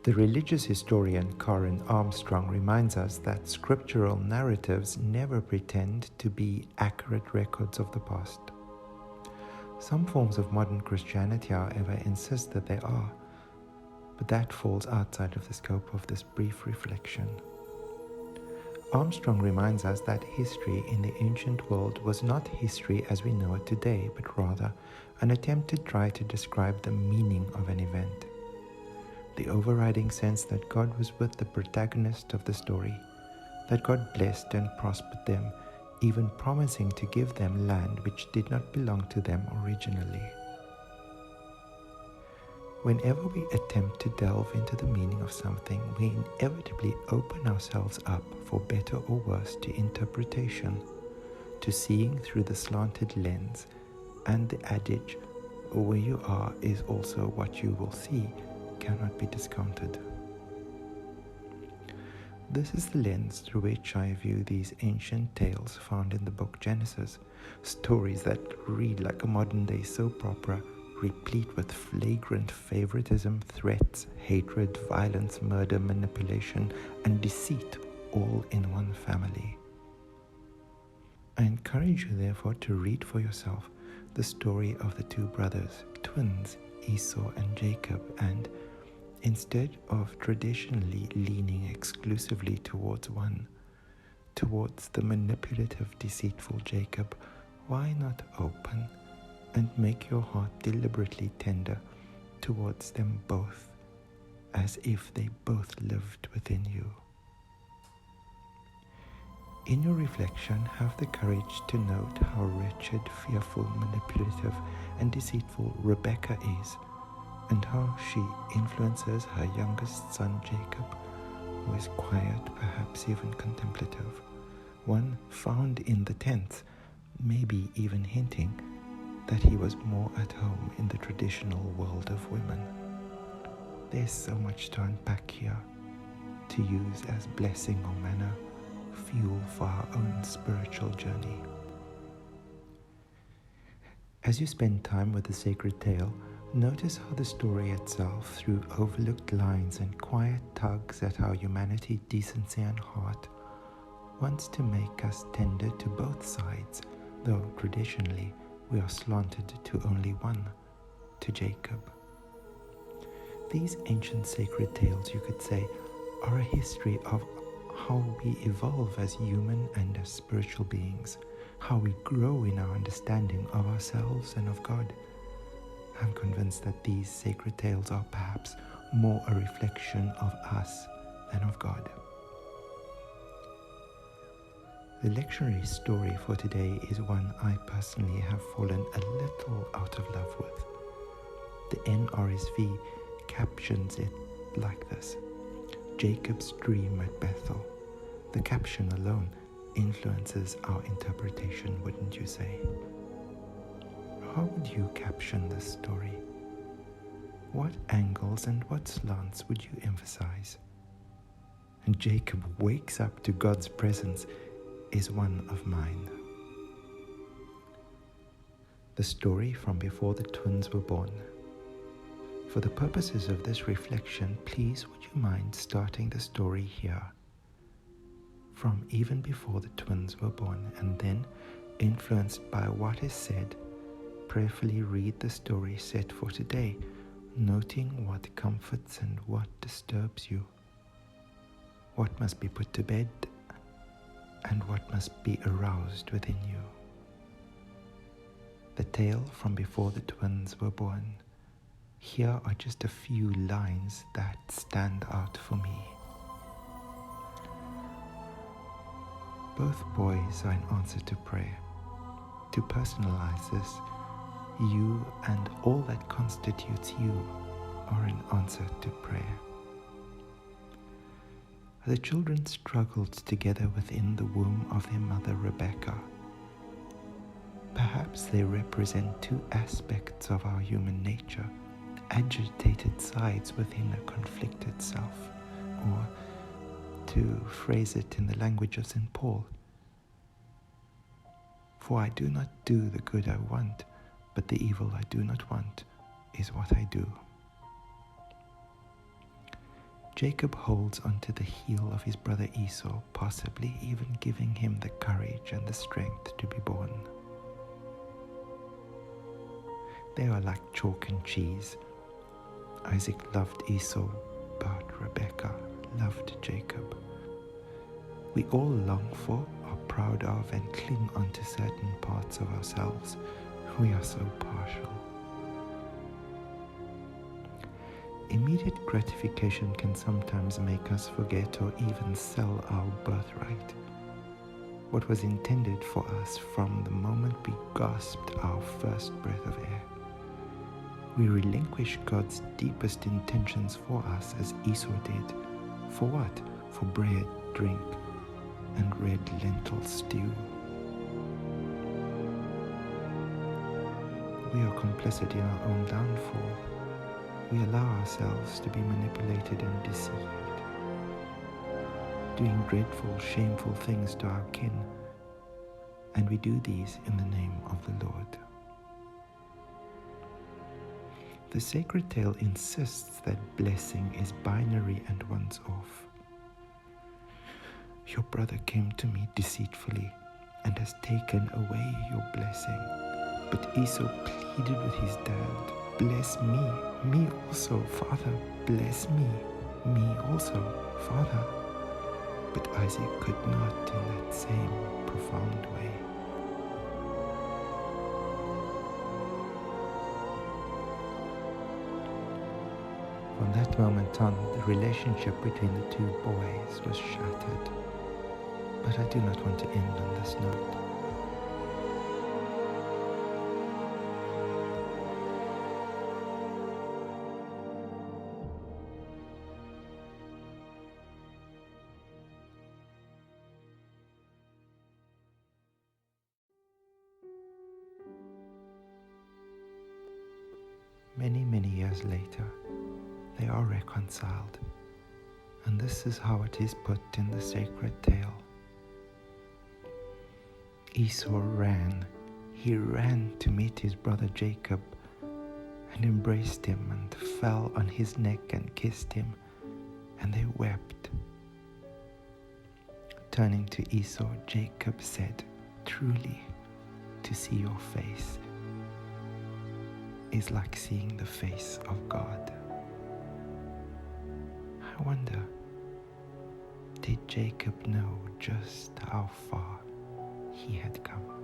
The religious historian Karen Armstrong reminds us that scriptural narratives never pretend to be accurate records of the past. Some forms of modern Christianity, however, insist that they are, but that falls outside of the scope of this brief reflection. Armstrong reminds us that history in the ancient world was not history as we know it today, but rather an attempt to try to describe the meaning of an event. The overriding sense that God was with the protagonist of the story, that God blessed and prospered them, even promising to give them land which did not belong to them originally. Whenever we attempt to delve into the meaning of something, we inevitably open ourselves up, for better or worse, to interpretation, to seeing through the slanted lens, and the adage, "where you are is also what you will see," cannot be discounted. This is the lens through which I view these ancient tales found in the book Genesis, stories that read like a modern-day soap opera, replete with flagrant favoritism, threats, hatred, violence, murder, manipulation, and deceit, all in one family. I encourage you, therefore, to read for yourself the story of the two brothers, twins, Esau and Jacob, and instead of traditionally leaning exclusively towards one, towards the manipulative, deceitful Jacob, why not open and make your heart deliberately tender towards them both, as if they both lived within you? In your reflection, have the courage to note how wretched, fearful, manipulative, and deceitful Rebecca is, and how she influences her youngest son Jacob, who is quiet, perhaps even contemplative, one found in the tents, maybe even hinting that he was more at home in the traditional world of women. There's so much to unpack here, to use as blessing or manna, fuel for our own spiritual journey. As you spend time with the sacred tale, notice how the story itself, through overlooked lines and quiet tugs at our humanity, decency, and heart, wants to make us tender to both sides, though traditionally we are slanted to only one, to Jacob. These ancient sacred tales, you could say, are a history of how we evolve as human and as spiritual beings, how we grow in our understanding of ourselves and of God. I'm convinced that these sacred tales are perhaps more a reflection of us than of God. The lectionary story for today is one I personally have fallen a little out of love with. The NRSV captions it like this: Jacob's dream at Bethel. The caption alone influences our interpretation, wouldn't you say? How would you caption this story? What angles and what slants would you emphasize? And Jacob wakes up to God's presence is one of mine. The story from before the twins were born. For the purposes of this reflection, please would you mind starting the story here, from even before the twins were born, and then, influenced by what is said, prayerfully read the story set for today, noting what comforts and what disturbs you, what must be put to bed, and what must be aroused within you. The tale from before the twins were born. Here are just a few lines that stand out for me. Both boys are an answer to prayer. To personalize this, you and all that constitutes you are an answer to prayer. The children struggled together within the womb of their mother Rebecca. Perhaps they represent two aspects of our human nature, agitated sides within a conflicted self, or, to phrase it in the language of St. Paul, "For I do not do the good I want, but the evil I do not want is what I do." Jacob holds onto the heel of his brother Esau, possibly even giving him the courage and the strength to be born. They are like chalk and cheese. Isaac loved Esau, but Rebekah loved Jacob. We all long for, are proud of, and cling onto certain parts of ourselves. We are so partial. Immediate gratification can sometimes make us forget or even sell our birthright, what was intended for us from the moment we gasped our first breath of air. We relinquish God's deepest intentions for us as Esau did. For what? For bread, drink, and red lentil stew. We are complicit in our own downfall. We allow ourselves to be manipulated and deceived, doing dreadful, shameful things to our kin, and we do these in the name of the Lord. The sacred tale insists that blessing is binary and once off. Your brother came to me deceitfully and has taken away your blessing. But Esau pleaded with his dad, bless me also, father, bless me also, father. But Isaac could not in that same profound way. From that moment on, the relationship between the two boys was shattered. But I do not want to end on this note. Many years later, they are reconciled, and this is how it is put in the sacred tale. Esau ran. He ran to meet his brother Jacob and embraced him and fell on his neck and kissed him, and they wept. Turning to Esau, Jacob said, truly, to see your face is like seeing the face of God. I wonder, did Jacob know just how far he had come?